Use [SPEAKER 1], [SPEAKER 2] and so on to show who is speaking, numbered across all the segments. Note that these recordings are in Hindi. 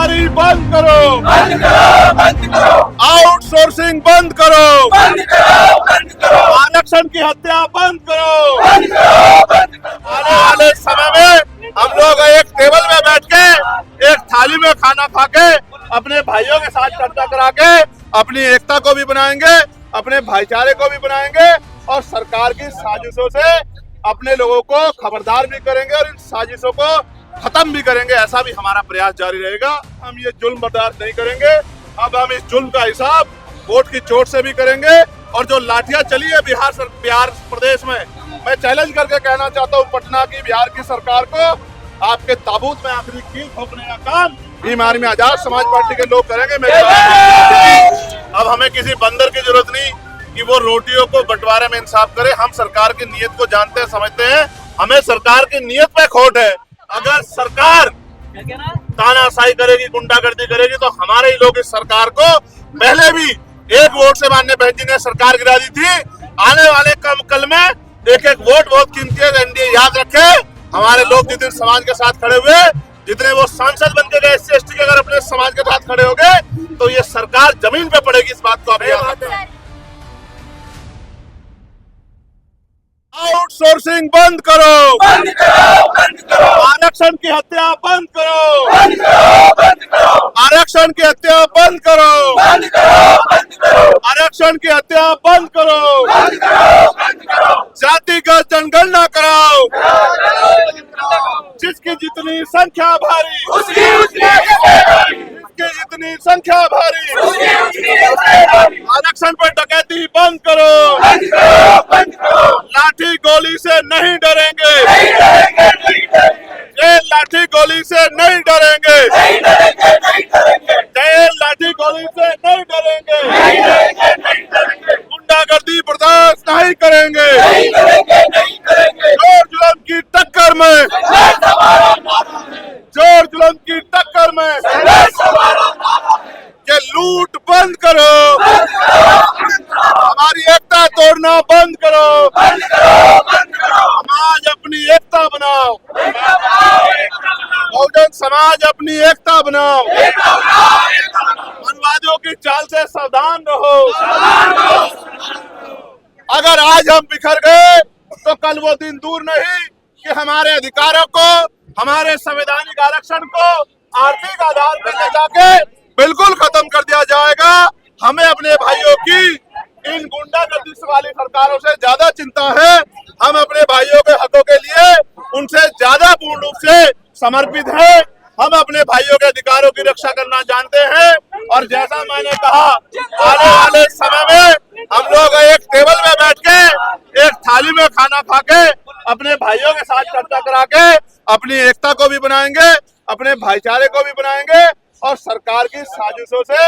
[SPEAKER 1] बेरोजगारी बंद करो,
[SPEAKER 2] बंद करो, बंद करो,
[SPEAKER 1] आउटसोर्सिंग बंद करो,
[SPEAKER 2] बंद करो, बंद करो,
[SPEAKER 1] आरक्षण की हत्या बंद करो।
[SPEAKER 2] बंद करो, बंद करो।
[SPEAKER 1] आने वाले समय में हम लोग एक टेबल में बैठ के एक थाली में खाना खा के अपने भाइयों के साथ चर्चा करा के अपनी एकता को भी बनाएंगे, अपने भाईचारे को भी बनाएंगे और सरकार की साजिशों से अपने लोगों को खबरदार भी करेंगे और इन साजिशों को खत्म भी करेंगे। ऐसा भी हमारा प्रयास जारी रहेगा। हम ये जुल्म बर्दाश्त नहीं करेंगे। अब हम इस जुल्म का हिसाब वोट की चोट से भी करेंगे और जो लाठियां चली है बिहार प्रदेश में, मैं चैलेंज करके कहना चाहता हूं पटना की बिहार की सरकार को, आपके ताबूत में आखिरी कील ठोकने का काम बीमारी में आजाद समाज पार्टी के लोग करेंगे। अब हमें किसी बंदर की जरूरत नहीं कि वो रोटियों को बंटवारे में इंसाफ करे। हम सरकार की नीयत को जानते हैं, समझते हैं। हमें सरकार की नीयत पे खोट है। अगर सरकार तानाशाही करेगी, गुंडागर्दी करेगी तो हमारे ही लोग इस सरकार को पहले भी एक वोट से माननीय बहन जी ने सरकार गिरा दी थी। आने वाले कल में एक एक वोट बहुत कीमती है। एनडीए याद रखे, हमारे लोग जितने समाज के साथ खड़े हुए, जितने वो सांसद बन के गए SC ST के, अगर अपने समाज के साथ खड़े हो गए तो ये सरकार जमीन पे पड़ेगी। इस बात को आप याद रखें। आउटसोर्सिंग बंद करो,
[SPEAKER 2] बंद करो, बंद करो,
[SPEAKER 1] आरक्षण की हत्या बंद करो,
[SPEAKER 2] बंद करो, बंद करो,
[SPEAKER 1] आरक्षण की हत्या बंद करो,
[SPEAKER 2] बंद करो, बंद करो,
[SPEAKER 1] आरक्षण की हत्या बंद करो,
[SPEAKER 2] बंद करो, बंद करो।
[SPEAKER 1] जातिगत जनगणना कराओ,
[SPEAKER 2] करो,
[SPEAKER 1] जिसकी जितनी संख्या भारी,
[SPEAKER 2] उसकी उतनी जिम्मेदारी,
[SPEAKER 1] जिसकी जितनी संख्या भारी,
[SPEAKER 2] उसकी उतनी जिम्मेदारी।
[SPEAKER 1] आरक्षण पर डकैती बंद करो,
[SPEAKER 2] बंद करो, बंद करो,
[SPEAKER 1] लाठी गोली से नहीं डरेंगे,
[SPEAKER 2] नहीं डरेंगे, नहीं डरेंगे,
[SPEAKER 1] ये लाठी गोली से नहीं डरेंगे,
[SPEAKER 2] नहीं डरेंगे, नहीं डरेंगे,
[SPEAKER 1] ये लाठी गोली से नहीं डरेंगे,
[SPEAKER 2] नहीं डरेंगे, नहीं डरेंगे,
[SPEAKER 1] गुंडागर्दी बर्दाश्त नहीं करेंगे।
[SPEAKER 2] नहीं करेंगे, नहीं करेंगे।
[SPEAKER 1] जोर जुल्म की टक्कर में,
[SPEAKER 2] संघर्ष हमारा नारा है,
[SPEAKER 1] जोर जुल्म की टक्कर में
[SPEAKER 2] संघर्ष हमारा नारा है।
[SPEAKER 1] ये लूट बंद करो,
[SPEAKER 2] बंद करो, बंद करो,
[SPEAKER 1] हमारी एकता तोड़ना बंद करो,
[SPEAKER 2] बंद करो, बंद करो।
[SPEAKER 1] समाज अपनी एकता बनाओ,
[SPEAKER 2] एकता बनाओ, एकता बनाओ,
[SPEAKER 1] बहुजन समाज अपनी एकता बनाओ।
[SPEAKER 2] एकता बनाओ, एकता बनाओ।
[SPEAKER 1] मनवादियों की चाल से सावधान रहो।
[SPEAKER 2] सावधान रहो, सावधान रहो।
[SPEAKER 1] अगर आज हम बिखर गए तो कल वो दिन दूर नहीं कि हमारे अधिकारों को, हमारे संवैधानिक आरक्षण को आर्थिक आधार पर ले जाके बिल्कुल खत्म कर दिया जाएगा। हमें अपने भाइयों की इन गुंडागर्दी वाली सरकारों से ज्यादा चिंता है। हम अपने भाइयों के हकों के लिए उनसे ज्यादा पूर्ण रूप से समर्पित हैं। हम अपने भाइयों के अधिकारों की रक्षा करना जानते हैं और जैसा मैंने कहा, आने वाले समय में हम लोग एक टेबल में बैठ के एक थाली में खाना खा के अपने भाइयों के साथ चर्चा करा के अपनी एकता को भी बनाएंगे, अपने भाईचारे को भी बनाएंगे और सरकार की साजिशों से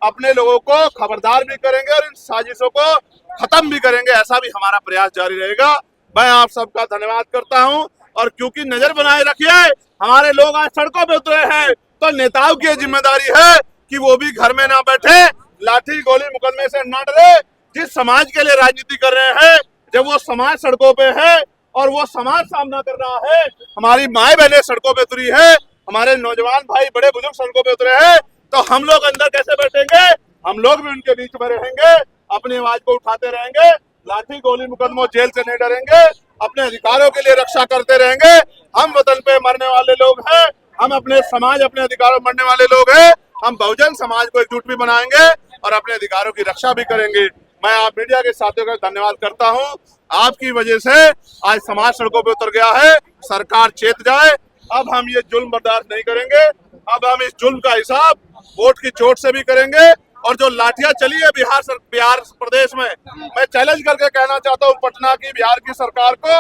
[SPEAKER 1] अपने लोगों को खबरदार भी करेंगे और इन साजिशों को खत्म भी करेंगे। ऐसा भी हमारा प्रयास जारी रहेगा। मैं आप सबका धन्यवाद करता हूं और क्योंकि नजर बनाए रखिए, हमारे लोग आज सड़कों पे उतरे हैं तो नेताओं की जिम्मेदारी है कि वो भी घर में ना बैठे, लाठी गोली मुकदमे से ना डरे। जिस समाज के लिए राजनीति कर रहे हैं, जब वो समाज सड़कों पे है और वो समाज सामना कर रहा है, हमारी माए बहनें सड़कों पे उतरी है, हमारे नौजवान भाई बड़े बुजुर्ग सड़कों पे उतरे हैं, तो हम लोग अंदर कैसे बैठेंगे? हम लोग भी उनके बीच में रहेंगे, अपनी आवाज को उठाते रहेंगे, लाठी गोली मुकदमों जेल से नहीं डरेंगे, अपने अधिकारों के लिए रक्षा करते रहेंगे। हम वतन पे मरने वाले लोग हैं, हम अपने समाज, अपने अधिकारों मरने वाले लोग हैं। हम बहुजन समाज को एकजुट भी बनाएंगे और अपने अधिकारों की रक्षा भी करेंगे। मैं आप मीडिया के साथियों का धन्यवाद करता हूं। आपकी वजह से आज समाज सड़कों पे उतर गया है। सरकार चेत जाए, अब हम ये जुल्म बर्दाश्त नहीं करेंगे। अब हम इस जुल्म का हिसाब वोट की चोट से भी करेंगे और जो लाठियां चली है बिहार प्रदेश में, मैं चैलेंज करके कहना चाहता हूं पटना की बिहार की सरकार को,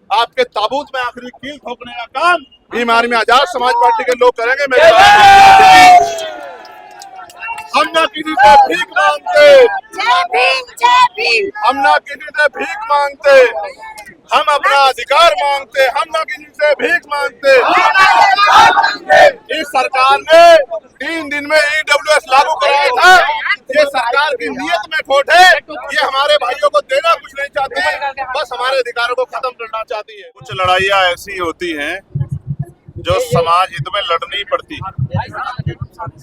[SPEAKER 1] आपके ताबूत में आखिरी कील ठोकने का काम बीमारी में आजाद समाज पार्टी के लोग करेंगे। हम ना किसी से भीख मांगते, हम ना किसी से भीख मांगते, हम अपना अधिकार मांगते, हम ना किसी से भीख मांगते। इस सरकार ने 3 दिन में EWS लागू कराया था। ये सरकार की नीयत में खोट है। ये हमारे भाइयों को देना कुछ नहीं चाहती, बस हमारे अधिकारों को खत्म करना चाहती है। कुछ लड़ाइयाँ ऐसी होती हैं जो समाज हित में लड़नी पड़ती।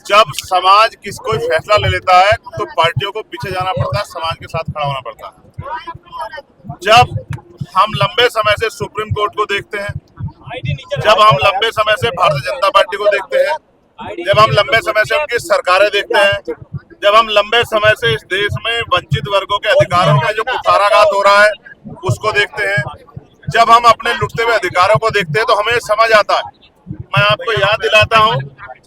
[SPEAKER 1] जब समाज कोई फैसला ले लेता है तो पार्टियों को पीछे जाना पड़ता है, समाज के साथ खड़ा होना पड़ता है। जब हम लंबे समय से सुप्रीम कोर्ट को देखते हैं, जब हम लंबे समय से भारतीय जनता पार्टी को देखते हैं, जब हम लंबे समय से उनकी सरकारें देखते हैं, जब हम लंबे समय से इस देश में वंचित वर्गों के अधिकारों का जो कुठाराघात हो रहा है उसको देखते हैं, जब हम अपने लुटते हुए अधिकारों को देखते हैं तो हमें समझ आता है। मैं आपको याद दिलाता हूं,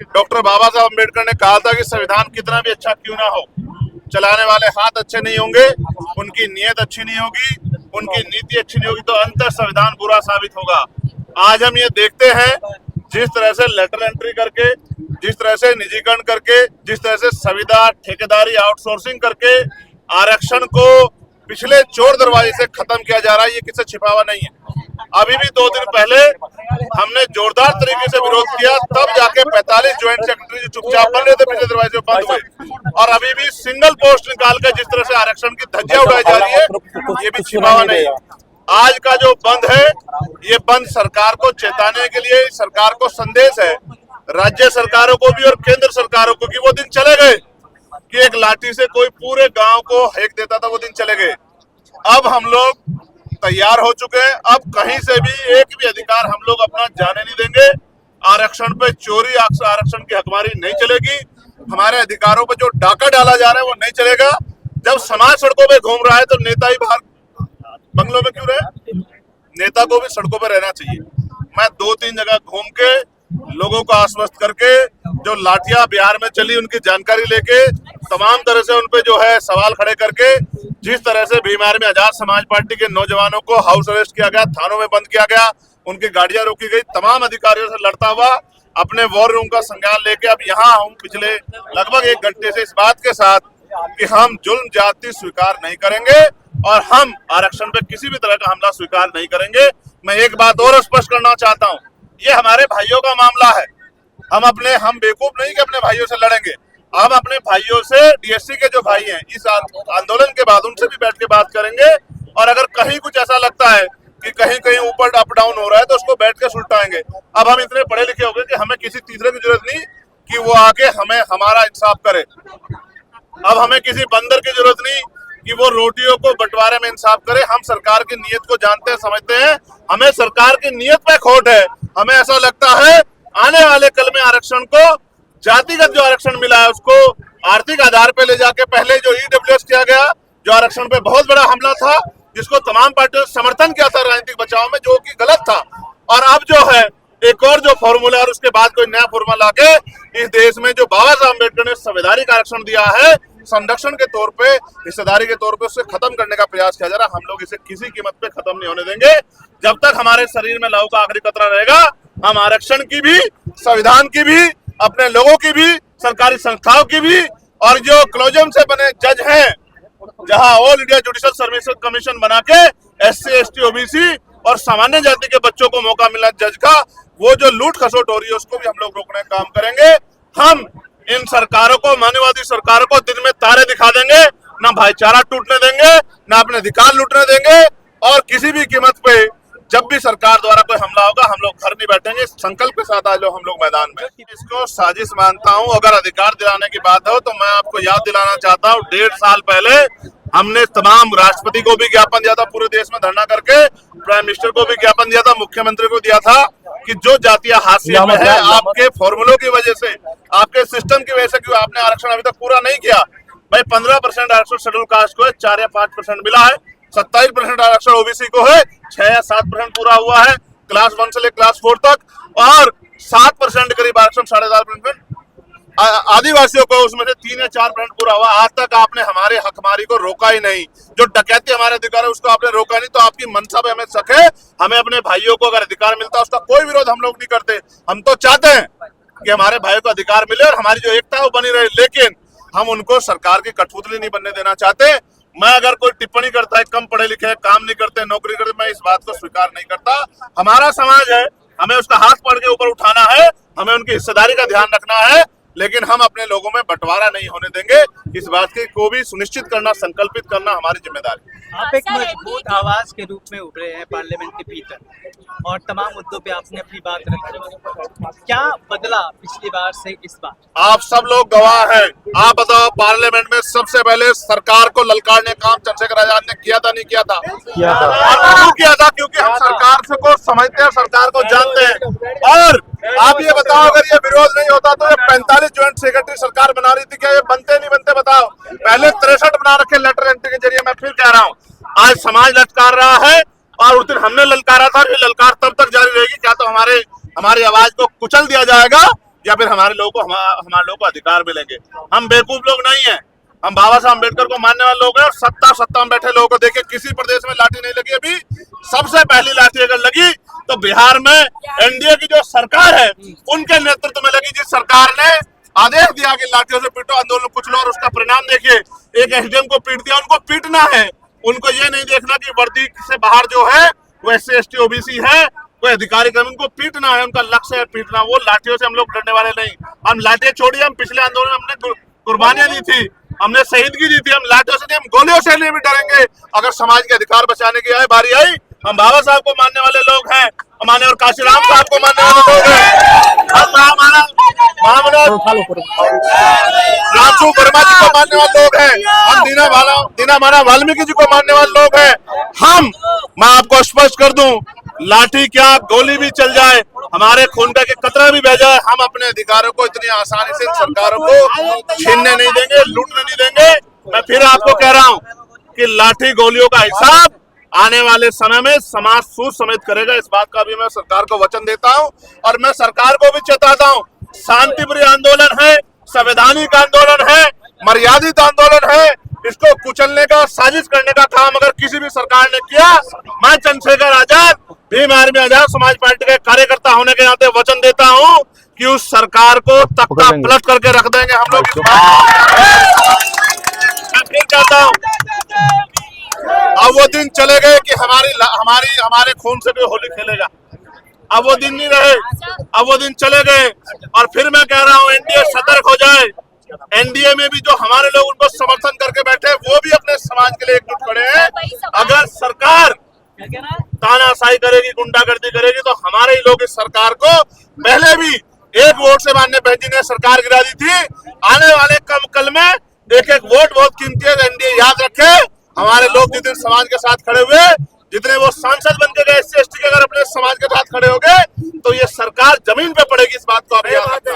[SPEAKER 1] डॉक्टर बाबा साहब अम्बेडकर ने कहा था कि संविधान कितना भी अच्छा क्यों ना हो, चलाने वाले हाथ अच्छे नहीं होंगे, उनकी नीयत अच्छी नहीं होगी, उनकी नीति अच्छी नहीं होगी तो अंततः संविधान बुरा साबित होगा। आज हम ये देखते हैं जिस तरह से लेटर एंट्री करके, जिस तरह से निजीकरण करके, जिस तरह से संविदा ठेकेदारी आउटसोर्सिंग करके आरक्षण को पिछले चोर दरवाजे से खत्म किया जा रहा है, ये किसी छिपा हुआ नहीं है। अभी भी 2 दिन पहले हमने जोरदार तरीके से विरोध किया, तब जाके 45 ज्वाइंट सेक्रेटरी जो चुपचाप बन रहे थे पिछले दरवाजे बंद हुए, और अभी भी सिंगल पोस्ट निकाल कर जिस तरह से आरक्षण की धज्जियां उड़ाई जा रही है, ये भी छिपा हुआ नहीं है। आज का जो बंद है, ये बंद सरकार को चेताने के लिए, सरकार को संदेश है, राज्य सरकारों को भी और केंद्र सरकारों को, कि वो दिन चले गए कि एक लाठी से कोई पूरे गांव को हेक देता था, वो दिन चले गए। अब हम लोग तैयार हो चुके हैं, अब कहीं से भी एक भी अधिकार हम लोग अपना जाने नहीं देंगे। आरक्षण पे चोरी, आरक्षण की हकमारी नहीं चलेगी, हमारे अधिकारों पे जो डाका डाला जा रहा है वो नहीं चलेगा। जब समाज सड़कों पे घूम रहा है तो नेता ही बाहर बंगलों में क्यों रहे? नेता को भी सड़कों पे रहना चाहिए। मैं 2-3 जगह घूम के लोगों को आश्वस्त करके, जो लाठियां बिहार में चली उनकी जानकारी लेके, तमाम तरह से उन पे जो है सवाल खड़े करके, जिस तरह से बीमार में आजाद समाज पार्टी के नौजवानों को हाउस अरेस्ट किया गया, थानों में बंद किया गया, उनकी गाड़ियां रोकी गई, तमाम अधिकारियों से लड़ता हुआ अपने वॉर रूम का संज्ञान लेके अब यहाँ हूँ पिछले लगभग 1 घंटे से, इस बात के साथ कि हम जुल्म जाति स्वीकार नहीं करेंगे और हम आरक्षण पे किसी भी तरह का हमला स्वीकार नहीं करेंगे। मैं एक बात और स्पष्ट करना चाहता हूँ, ये हमारे भाइयों का मामला है। हम बेवकूफ नहीं कि अपने भाइयों से लड़ेंगे, हम अपने भाइयों से, डीएससी के जो भाई हैं, इस आंदोलन के बाद उनसे भी बैठ के बात करेंगे, और अगर कहीं कुछ ऐसा लगता है कि कहीं कहीं ऊपर अप डाउन हो रहा है तो उसको बैठ के सुलटाएंगे। अब हम इतने पढ़े लिखे हो गए कि हमें किसी तीसरे की जरूरत नहीं कि वो आके हमें हमारा इंसाफ करे। अब हमें किसी बंदर की जरूरत नहीं कि वो रोटियों को बंटवारे में इंसाफ करे। हम सरकार की नीयत को जानते हैं, समझते हैं, हमें सरकार की नीयत पे खोट है। हमें ऐसा लगता है आने वाले कल में आरक्षण को, जातिगत जो आरक्षण मिला है उसको आर्थिक आधार पे ले जाके, पहले जो ईडब्ल्यूएस किया गया, जो आरक्षण पे बहुत बड़ा हमला था, जिसको तमाम पार्टियों ने समर्थन किया था राजनीतिक बचाव में, जो कि गलत था, और अब जो है एक और जो फॉर्मूला और उसके बाद कोई नया फॉर्मूला लाके इस देश में जो बाबा साहब अम्बेडकर ने संवैधानिक आरक्षण दिया है, संरक्षण के तौर पे, हिस्सेदारी के तौर पे, उसे खत्म करने का प्रयास किया जा रहा है। हम लोग इसे किसी कीमत पे खत्म नहीं होने देंगे। जब तक हमारे शरीर में लहू का आखिरी कतरा रहेगा, हम आरक्षण की भी, संविधान की भी, अपने लोगों की भी, सरकारी संस्थाओं की भी, और जो क्लोजम से बने जज हैं, जहां all India judicial service commission बना के SC ST OBC और सामान्य जाति के बच्चों को मौका मिला जज का, वो जो लूट खसोट हो रही है उसको भी हम लोग रोकने का काम करेंगे। हम इन सरकारों को, मानववादी सरकारों को दिन में तारे दिखा देंगे, ना भाईचारा टूटने देंगे, ना अपने अधिकार लूटने देंगे, और किसी भी कीमत पे जब भी सरकार द्वारा कोई हमला होगा हम लोग घर नहीं बैठेंगे। संकल्प के साथ आज हम लोग मैदान में। इसको साजिश मानता हूं। अगर अधिकार दिलाने की बात हो तो मैं आपको याद दिलाना चाहता हूं, 1.5 साल पहले हमने तमाम राष्ट्रपति को भी ज्ञापन दिया था, पूरे देश में धरना करके, प्राइम मिनिस्टर को भी ज्ञापन दिया था, मुख्यमंत्री को दिया था कि जो जातियां हाशिए में है, आपके फॉर्मूलों की वजह से, आपके सिस्टम की वजह से, क्यों आपने आरक्षण अभी तक पूरा नहीं किया। भाई 15% आरक्षण शेड्यूल कास्ट को है, 4 या 5% मिला है, 27% आरक्षण ओबीसी को है, 6 या 7% पूरा हुआ है क्लास 1 से ले क्लास 4 तक, और 7% करीब आरक्षण, 7.5% आदिवासियों को, उसमें से 3 या 4% पूरा हुआ। आज तक आपने हमारे हकमारी को रोका ही नहीं। जो डकैती हमारे अधिकार है उसको आपने रोका नहीं, तो आपकी मनसा पे हमें शक है। हमें अपने भाइयों को अगर अधिकार मिलता है उसका कोई विरोध हम लोग नहीं करते। हम तो चाहते हैं कि हमारे भाइयों को अधिकार मिले और हमारी जो एकता है वो बनी रहे, लेकिन हम उनको सरकार की कठपुतली नहीं बनने देना चाहते। मैं अगर कोई टिप्पणी करता है कम पढ़े लिखे, काम नहीं करते, नौकरी करते, मैं इस बात को स्वीकार नहीं करता। हमारा समाज है, हमें उसका हाथ पकड़ के ऊपर उठाना है, हमें उनकी हिस्सेदारी का ध्यान रखना है, लेकिन हम अपने लोगों में बंटवारा नहीं होने देंगे। इस बात को भी सुनिश्चित करना, संकल्पित करना हमारी जिम्मेदारी है।
[SPEAKER 3] आप एक मजबूत आवाज के रूप में उभरे हैं पार्लियामेंट के भीतर और तमाम मुद्दों पे आपने अपनी बात रखी। क्या बदला पिछली बार से इस बार?
[SPEAKER 1] आप सब लोग गवाह हैं। आप बताओ, पार्लियामेंट में सबसे पहले सरकार को ललकारने का काम चंद्रशेखर आजाद ने किया था, नहीं किया था? क्यों किया था? क्योंकि हम सरकार से को समझते हैं, सरकार को जानते हैं। और आप ये बताओ, अगर ये विरोध नहीं होता तो ये 45 ज्वाइंट सेक्रेटरी सरकार बना रही थी, क्या ये बनते नहीं बनते? बताओ। पहले 63 बना रखे लेटर एंट्री के जरिए। मैं फिर कह रहा हूँ, आज समाज ललकार रहा है और उस दिन हमने ललकारा था। ये ललकार तब तक जारी रहेगी, क्या तो हमारी आवाज को कुचल दिया जाएगा या फिर हमारे लोगों को अधिकार मिलेंगे। हम बेवकूफ लोग नहीं है, हम बाबा साहब अम्बेडकर को मानने वाले लोग हैं। और सत्ता में बैठे लोगों को देखिए, किसी प्रदेश में लाठी नहीं लगी। अभी सबसे पहली लाठी अगर लगी तो बिहार में एनडीए की जो सरकार है उनके नेतृत्व में लगी, जिस सरकार ने आदेश दिया कि लाठियों से पीटो, आंदोलन कुछ लो। और उसका परिणाम देखिए, एक एसडीएम को पीट दिया। उनको पीटना है, उनको ये नहीं देखना कि वर्दी से बाहर जो है वो SC ST OBC है, कोई अधिकारी कर्मी, उनको पीटना है। उनका लक्ष्य है पीटना। वो लाठियों से हम लोग डरने वाले नहीं। हम लाठियां छोड़िए, हम पिछले आंदोलन में हमने कुर्बानियां दी थी, हमने शहीदगी दी थी। हम लाठियों से नहीं, हम गोलियों से नहीं भी डरेंगे। अगर समाज के अधिकार बचाने की बारी आई, हम बाबा साहब को मानने वाले लोग हैं, हमारे और काशीराम साहब को मानने वाले लोग हैं, हम रामसू वर्मा जी को मानने वाले लोग हैं, हम दीना माना वाल्मीकि जी को मानने वाले लोग हैं। मैं आपको स्पष्ट कर दूं, लाठी क्या, गोली भी चल जाए, हमारे खून का कतरा भी बह जाए, हम अपने अधिकारों को इतनी आसानी से सरकारों को छीनने नहीं देंगे, लूटने नहीं देंगे। मैं फिर आपको कह रहा हूं कि लाठी गोलियों का हिसाब आने वाले समय में समाज सूझ समेत करेगा। इस बात का भी मैं सरकार को वचन देता हूं और मैं सरकार को भी चेताता हूं। शांतिप्रिय आंदोलन है, संवैधानिक आंदोलन है, मर्यादित आंदोलन है। इसको कुचलने का, साजिश करने का काम अगर किसी भी सरकार ने किया, मैं चंद्रशेखर आजाद, भीम आर्मी आजाद समाज पार्टी के कार्यकर्ता होने के नाते वचन देता हूं कि उस सरकार को तख्ता पलट करके रख देंगे हम लोग। मैं फिर कहता हूं, अब वो दिन चले गए कि हमारे खून से भी होली खेलेगा। अब वो दिन नहीं रहे, अब वो दिन चले गए। और फिर मैं कह रहा हूं, एनडीए सतर्क हो जाए। एनडीए में भी जो हमारे लोग उनको समर्थन करके बैठे, वो भी अपने समाज के लिए एकजुट खड़े हैं। अगर सरकार तानाशाही करेगी, गुंडागर्दी करेगी, तो हमारे ही लोग इस सरकार को पहले भी एक वोट से माननीय बहन जी ने सरकार गिरा दी थी। आने वाले कल में एक वोट बहुत कीमती है। एनडीए याद रखे, हमारे लोग जितने समाज के साथ खड़े हुए, जितने वो सांसद बन के गए SC ST के, अगर अपने समाज के साथ खड़े हो गए तो ये सरकार जमीन पे पड़ेगी। इस बात को आप याद रखें।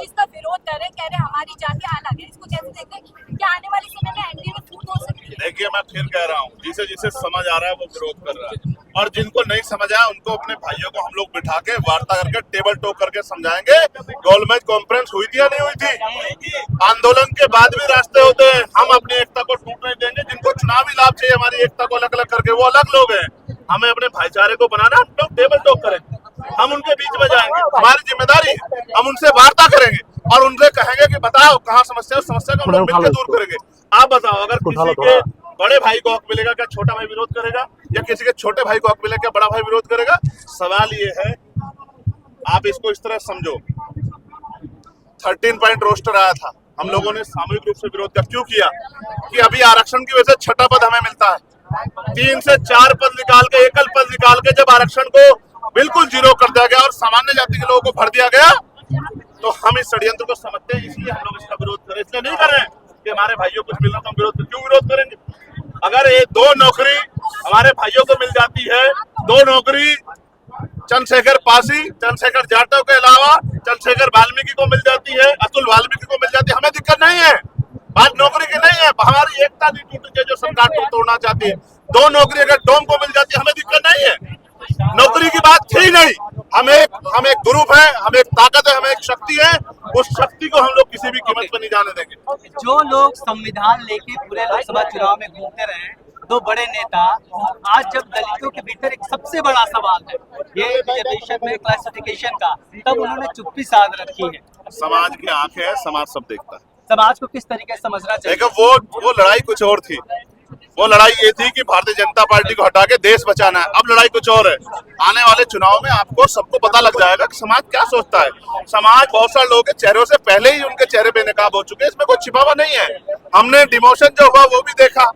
[SPEAKER 4] इसका विरोध कर रहे हैं, कह रहे हैं हमारी जाति अलग है। इसको कैसे देखते हैं? क्या आने वाले समय में एनडीए में फूट हो सकती है?
[SPEAKER 1] देखिए, मैं फिर कह रहा हूँ, जिसे जिसे समझ आ रहा है वो विरोध कर रहा है, और जिनको नहीं समझ आया उनको अपने भाइयों को हम लोग बिठा के वार्ता करके टेबल टॉक करके समझाएंगे। गोलमेज कॉन्फ्रेंस हुई थी या नहीं हुई थी? आंदोलन के बाद भी रास्ते होते हैं। हम अपनी एकता को टूटने देंगे। जिनको चुनावी लाभ चाहिए हमारी एकता को अलग अलग करके, वो अलग लोग हैं। हमें अपने भाईचारे को बनाना, हम लोग टेबल टॉक करेंगे, हम उनके बीच में जाएंगे, हमारी जिम्मेदारी है। हम उनसे वार्ता करेंगे और उनसे कहेंगे कि बताओ कहाँ समस्या है, उस समस्या को हम लोग मिलकर दूर करेंगे। आप बताओ, अगर किसी के बड़े भाई को हक मिलेगा, क्या छोटा भाई विरोध करेगा? या किसी के छोटे भाई को हक मिलेगा, क्या बड़ा भाई विरोध करेगा? सवाल ये है, आप इसको इस तरह समझो, 13 पॉइंट रोस्टर आया था, हम लोगों ने सामूहिक रूप से विरोध क्यों किया? कि अभी आरक्षण की वजह से 6ठा पद हमें मिलता है। 3 से 4 पद निकाल के, एकल पद निकाल के जब आरक्षण को बिल्कुल जीरो कर दिया गया और सामान्य जाति के लोगों को भर दिया गया, तो हम इस षड्यंत्र को समझते हैं, इसलिए हम लोग इसका विरोध करें। इसलिए नहीं कर रहे हैं कि हमारे भाइयों को कुछ मिल रहा तो हम क्यों विरोध करेंगे? अगर ये 2 नौकरी हमारे भाइयों को मिल जाती है, 2 नौकरी चंद्रशेखर पासी, चंद्रशेखर जाटव के अलावा चंद्रशेखर वाल्मीकि को मिल जाती है, अतुल वाल्मीकि को मिल जाती है, हमें दिक्कत नहीं है। बात नौकरी की नहीं है, हमारी एकता नहीं टूटी है जो सरकार को तोड़ना चाहती है। 2 नौकरी अगर डोम को मिल जाती है, हमें दिक्कत नहीं है। नौकरी की बात थी नहीं। हम एक ग्रुप है, हम एक ताकत है, हम एक शक्ति है। उस शक्ति को हम लोग किसी भी कीमत पर नहीं जाने देंगे।
[SPEAKER 3] जो लोग संविधान लेके पूरे लोकसभा चुनाव में घूमते रहे, 2 बड़े नेता, आज जब दलितों के भीतर एक सबसे बड़ा सवाल है ये रिजर्वेशन में क्लासिफिकेशन का, तब उन्होंने चुप्पी साध रखी है।
[SPEAKER 1] समाज की आंखें है, समाज सब देखता है।
[SPEAKER 3] समाज को किस तरीके से समझना चाहिए?
[SPEAKER 1] देखो, वो लड़ाई कुछ और थी। वो लड़ाई ये थी कि भारतीय जनता पार्टी को हटा के देश बचाना है। अब लड़ाई कुछ और है। आने वाले चुनाव में आपको सबको पता लग जाएगा कि समाज क्या सोचता है। समाज बहुत सारे लोगों के चेहरों से पहले ही उनके चेहरे बेनकाब हो चुके हैं, इसमें कोई छिपा हुआ नहीं है। हमने डिमोशन जो हुआ वो भी देखा,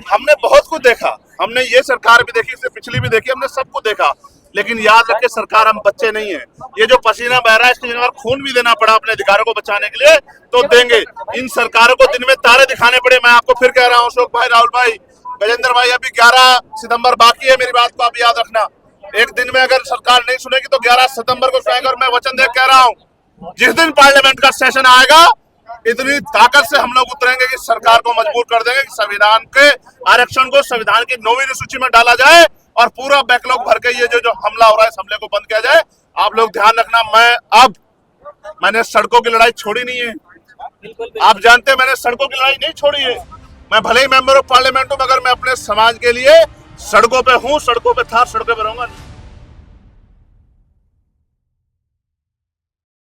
[SPEAKER 1] हमने बहुत कुछ देखा, हमने ये सरकार भी देखी, इससे पिछली भी देखी, हमने सब कुछ देखा। लेकिन याद रखे सरकार हम बच्चे नहीं है। ये जो पसीना बह रहा है इसके लिए खून भी देना पड़ा अपने अधिकारों को बचाने के लिए तो देंगे। इन सरकारों को दिन में तारे दिखाने पड़े। मैं आपको फिर कह रहा हूँ अशोक भाई, राहुल भाई, गजेंद्र भाई, अभी 11 सितंबर बाकी है। मेरी बात को आप याद रखना। एक दिन में अगर सरकार नहीं सुनेगी तो 11 सितंबर को सुनेगा। और मैं वचन दे कह रहा हूँ जिस दिन पार्लियामेंट का सेशन आएगा इतनी ताकत से हम लोग उतरेंगे कि सरकार को मजबूर कर देंगे कि संविधान के आरक्षण को संविधान की 9वीं सूची में डाला जाए और पूरा बैकलॉग भर के ये जो हमला हो रहा है इस हमले को बंद किया जाए। आप लोग ध्यान रखना, मैंने सड़कों की लड़ाई छोड़ी नहीं है। आप जानते हैं मैंने सड़कों की लड़ाई नहीं छोड़ी है। मैं भले ही मेंबर ऑफ पार्लियामेंट हूं मगर मैं अपने समाज के लिए सड़कों पे हूं, सड़कों पे था, सड़कों पे रहूंगा।